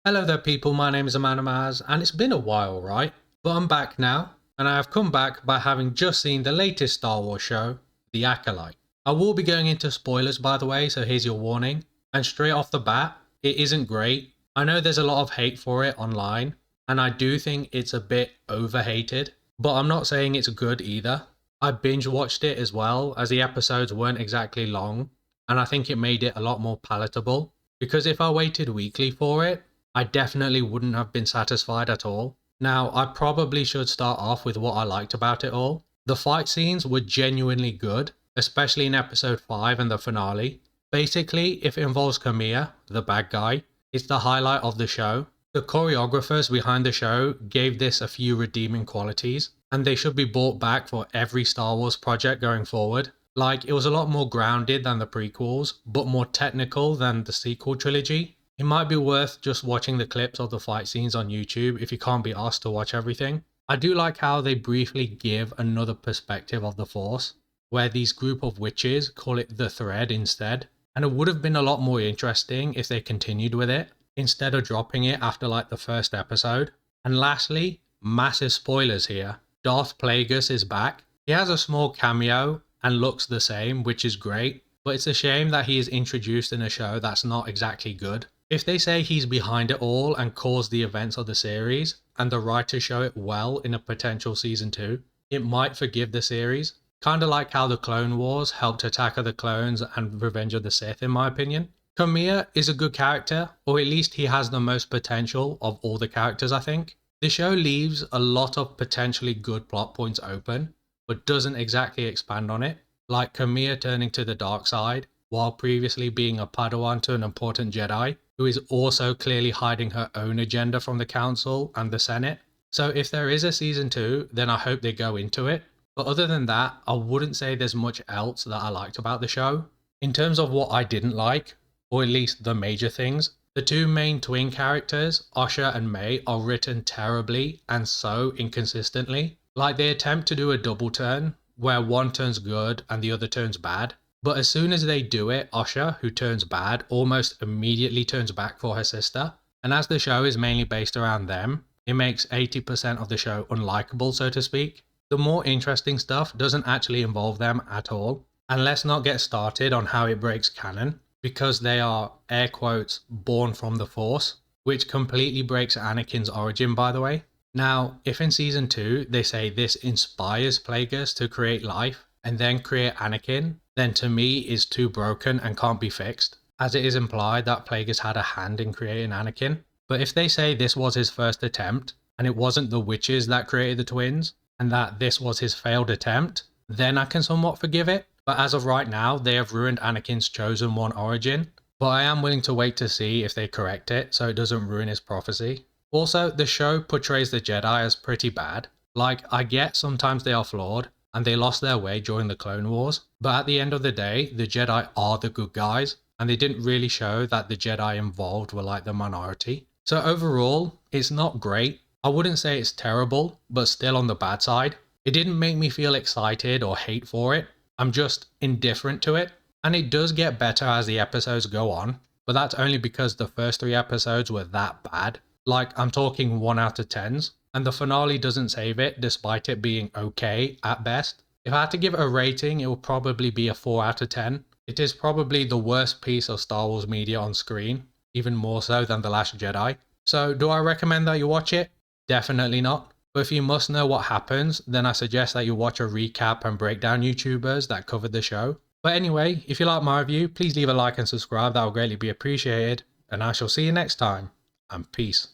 Hello there people, my name is Amanamaz and it's been a while, right? But I'm back now, and I have come back by having just seen the latest Star Wars show, The Acolyte. I will be going into spoilers by the way, so here's your warning. And straight off the bat, it isn't great. I know there's a lot of hate for it online, and I do think it's a bit overhated, but I'm not saying it's good either. I binge watched it as well, as the episodes weren't exactly long, and I think it made it a lot more palatable, because if I waited weekly for it, I definitely wouldn't have been satisfied at all. Now, I probably should start off with what I liked about it all. The fight scenes were genuinely good, especially in episode 5 and the finale. Basically, if it involves Camilla, the bad guy, it's the highlight of the show. The choreographers behind the show gave this a few redeeming qualities, and they should be brought back for every Star Wars project going forward. Like, it was a lot more grounded than the prequels, but more technical than the sequel trilogy. It might be worth just watching the clips of the fight scenes on YouTube if you can't be asked to watch everything. I do like how they briefly give another perspective of the Force, where these group of witches call it the Thread instead, and it would have been a lot more interesting if they continued with it, instead of dropping it after like the first episode. And lastly, massive spoilers here, Darth Plagueis is back. He has a small cameo and looks the same, which is great, but it's a shame that he is introduced in a show that's not exactly good. If they say he's behind it all and caused the events of the series, and the writers show it well in a potential season 2, it might forgive the series. Kinda like how the Clone Wars helped Attack of the Clones and Revenge of the Sith in my opinion. Camilla is a good character, or at least he has the most potential of all the characters I think. The show leaves a lot of potentially good plot points open, but doesn't exactly expand on it, like Camilla turning to the dark side, while previously being a Padawan to an important Jedi, who is also clearly hiding her own agenda from the Council and the Senate. So if there is a season 2, then I hope they go into it. But other than that, I wouldn't say there's much else that I liked about the show. In terms of what I didn't like, or at least the major things, the two main twin characters, Osha and May, are written terribly and so inconsistently. Like they attempt to do a double turn, where one turns good and the other turns bad. But as soon as they do it, Osha, who turns bad, almost immediately turns back for her sister. And as the show is mainly based around them, it makes 80% of the show unlikable, so to speak. The more interesting stuff doesn't actually involve them at all. And let's not get started on how it breaks canon, because they are, air quotes, born from the Force, which completely breaks Anakin's origin by the way. Now, if in season 2 they say this inspires Plagueis to create life, and then create Anakin, then to me is too broken and can't be fixed, as it is implied that Plagueis had a hand in creating Anakin. But if they say this was his first attempt, and it wasn't the witches that created the twins, and that this was his failed attempt, then I can somewhat forgive it. But as of right now, they have ruined Anakin's chosen one origin, but I am willing to wait to see if they correct it so it doesn't ruin his prophecy. Also, the show portrays the Jedi as pretty bad. Like, I get sometimes they are flawed, and they lost their way during the Clone Wars, but at the end of the day, the Jedi are the good guys, and they didn't really show that the Jedi involved were like the minority. So overall, it's not great. I wouldn't say it's terrible, but still on the bad side. It didn't make me feel excited or hate for it. I'm just indifferent to it, and it does get better as the episodes go on, but that's only because the first 3 episodes were that bad. Like, I'm talking 1 out of 10s. And the finale doesn't save it, despite it being okay at best. If I had to give it a rating, it would probably be a 4 out of 10. It is probably the worst piece of Star Wars media on screen, even more so than The Last Jedi. So do I recommend that you watch it? Definitely not. But if you must know what happens, then I suggest that you watch a recap and breakdown YouTubers that covered the show. But anyway, if you like my review, please leave a like and subscribe, that will greatly be appreciated. And I shall see you next time, and peace.